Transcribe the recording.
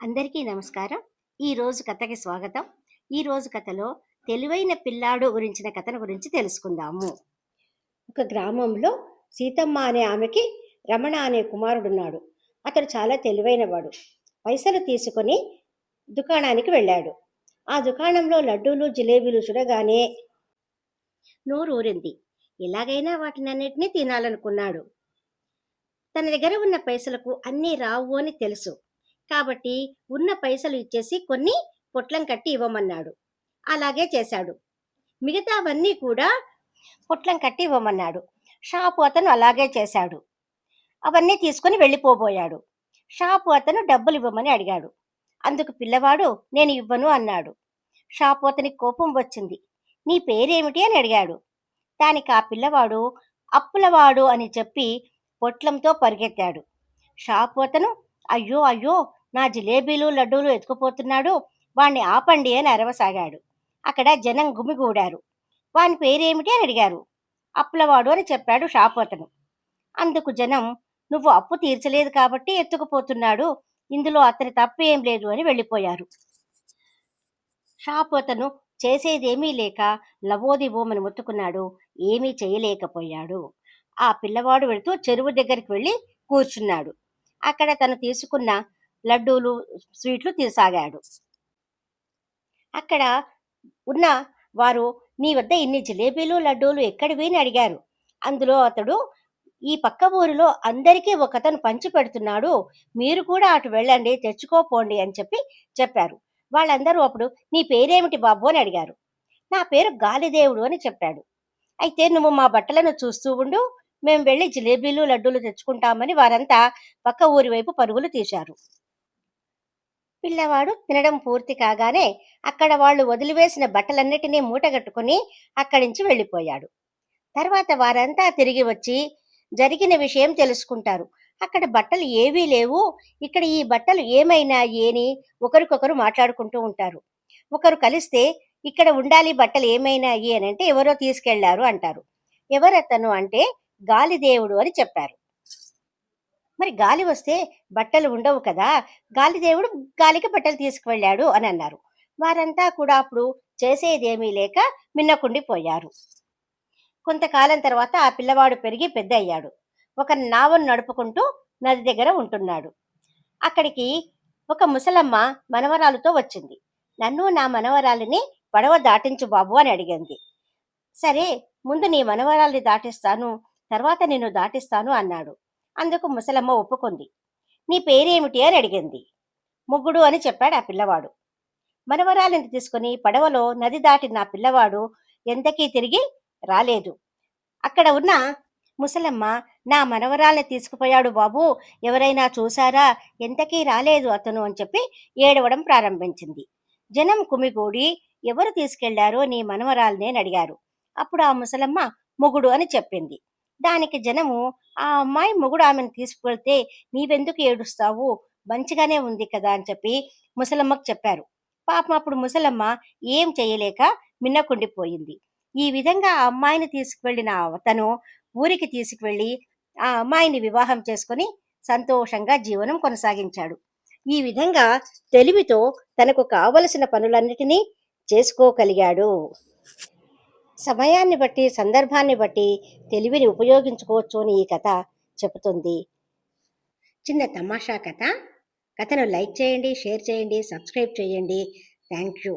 అందరికీ నమస్కారం. ఈరోజు కథకి స్వాగతం. ఈరోజు కథలో తెలివైన పిల్లాడు గురించిన కథను గురించి తెలుసుకుందాము. ఒక గ్రామంలో సీతమ్మ అనే ఆమెకి రమణ అనే కుమారుడున్నాడు. అతడు చాలా తెలివైనవాడు. పైసలు తీసుకొని దుకాణానికి వెళ్ళాడు. ఆ దుకాణంలో లడ్డూలు జిలేబీలు చూడగానే నోరూరింది. ఎలాగైనా వాటినన్నిటినీ తినాలనుకున్నాడు. తన దగ్గర ఉన్న పైసలకు అన్నీ రావు అని తెలుసు. కాబట్టి ఉన్న పైసలు ఇచ్చేసి కొన్ని పొట్లం కట్టి ఇవ్వమన్నాడు. అలాగే చేశాడు. మిగతావన్నీ కూడా పొట్లం కట్టి ఇవ్వమన్నాడు. షాపు అతను అలాగే చేశాడు. అవన్నీ తీసుకుని వెళ్ళిపోబోయాడు. షాపు అతను డబ్బులు ఇవ్వమని అడిగాడు. అందుకు పిల్లవాడు నేను ఇవ్వను అన్నాడు. షాపు అతనికి కోపం వచ్చింది. నీ పేరేమిటి అని అడిగాడు. దానికి ఆ పిల్లవాడు అప్పులవాడు అని చెప్పి పొట్లంతో పరిగెత్తాడు. షాపు అతను అయ్యో అయ్యో నా జిలేబీలు లడ్డూలు ఎత్తుకుపోతున్నాడు, వాణ్ణి ఆపండి అని అరవసాగాడు. అక్కడ జనం గుమిగూడారు. వాని పేరేమిటి అని అడిగారు. అప్పులవాడు అని చెప్పాడు షాపు అతను. అందుకు జనం నువ్వు అప్పు తీర్చలేదు కాబట్టి ఎత్తుకుపోతున్నాడు, ఇందులో అతని తప్పు ఏం లేదు అని వెళ్ళిపోయారు. షాపు అతను చేసేదేమీ లేక లవోదివోమని మొత్తుకున్నాడు. ఏమీ చేయలేకపోయాడు. ఆ పిల్లవాడు వెళుతూ చెరువు దగ్గరికి వెళ్ళి కూర్చున్నాడు. అక్కడ తను తీసుకున్న లడ్డూలు స్వీట్లు తీసాగాడు. అక్కడ ఉన్న వారు నీ వద్ద ఇన్ని జిలేబీలు లడ్డూలు ఎక్కడివి అని అడిగారు. అందులో అతడు ఈ పక్క ఊరిలో అందరికీ ఒకతను పంచి పెడుతున్నాడు, మీరు కూడా అటు వెళ్ళండి తెచ్చుకోపోండి అని చెప్పారు. వాళ్ళందరూ అప్పుడు నీ పేరేమిటి బాబు అని అడిగారు. నా పేరు గాలిదేవుడు అని చెప్పాడు. అయితే నువ్వు మా బట్టలను చూస్తూ ఉండు, మేము వెళ్ళి జిలేబీలు లడ్డూలు తెచ్చుకుంటామని వారంతా పక్క ఊరి వైపు పరుగులు తీశారు. పిల్లవాడు తినడం పూర్తి కాగానే అక్కడ వాళ్ళు వదిలివేసిన బట్టలన్నిటినీ మూటగట్టుకుని అక్కడి నుంచి వెళ్ళిపోయాడు. తర్వాత వారంతా తిరిగి వచ్చి జరిగిన విషయం తెలుసుకుంటారు. అక్కడ బట్టలు ఏవీ లేవు, ఇక్కడ ఈ బట్టలు ఏమైనాయి అని ఒకరికొకరు మాట్లాడుకుంటూ ఉంటారు. ఒకరు కలిస్తే ఇక్కడ ఉండాలి బట్టలు ఏమైనాయి అని అంటే ఎవరో తీసుకెళ్లారు అంటారు. ఎవరతను అంటే గాలిదేవుడు అని చెప్పారు. మరి గాలి వస్తే బట్టలు ఉండవు కదా, గాలిదేవుడు గాలికి బట్టలు తీసుకువెళ్ళాడు అని అన్నారు. వారంతా కూడా అప్పుడు చేసేదేమీ లేక మిన్నకుండిపోయారు. కొంతకాలం తర్వాత ఆ పిల్లవాడు పెరిగి పెద్ద అయ్యాడు. ఒక నావను నడుపుకుంటూ నది దగ్గర ఉంటున్నాడు. అక్కడికి ఒక ముసలమ్మ మనవరాలుతో వచ్చింది. నన్ను నా మనవరాలిని పడవ దాటించు బాబు అని అడిగింది. సరే, ముందు నీ మనవరాల్ని దాటిస్తాను, తర్వాత నిన్ను దాటిస్తాను అన్నాడు. అందుకు ముసలమ్మ ఒప్పుకుంది. నీ పేరేమిటి అని అడిగింది. ముగ్గుడు అని చెప్పాడు ఆ పిల్లవాడు. మనవరాలిని తీసుకుని పడవలో నది దాటిన ఆ పిల్లవాడు ఎంతకీ తిరిగి రాలేదు. అక్కడ ఉన్న ముసలమ్మ నా మనవరాల్ని తీసుకుపోయాడు బాబు, ఎవరైనా చూసారా, ఎంతకీ రాలేదు అతను అని చెప్పి ఏడవడం ప్రారంభించింది. జనం కుమిగూడి ఎవరు తీసుకెళ్లారో నీ మనవరాల్ని అని అడిగారు. అప్పుడు ఆ ముసలమ్మ మొగుడు అని చెప్పింది. దానికి జనము ఆ అమ్మాయి మొగుడు ఆమెను తీసుకువెళ్తే నీవెందుకు ఏడుస్తావు, మంచిగానే ఉంది కదా అని చెప్పి ముసలమ్మకు చెప్పారు. పాపం అప్పుడు ముసలమ్మ ఏం చేయలేక మిన్నకుండిపోయింది. ఈ విధంగా ఆ అమ్మాయిని తీసుకువెళ్ళిన అతను ఊరికి తీసుకువెళ్ళి ఆ అమ్మాయిని వివాహం చేసుకుని సంతోషంగా జీవనం కొనసాగించాడు. ఈ విధంగా తెలివితో తనకు కావలసిన పనులన్నిటినీ చేసుకోగలిగాడు. సమయాన్ని బట్టి సందర్భాన్ని బట్టి తెలివిని ఉపయోగించుకోవచ్చు అని ఈ కథ చెబుతుంది. చిన్న తమాషా కథ. కథను లైక్ చేయండి, షేర్ చేయండి, సబ్స్క్రైబ్ చేయండి. Thank you.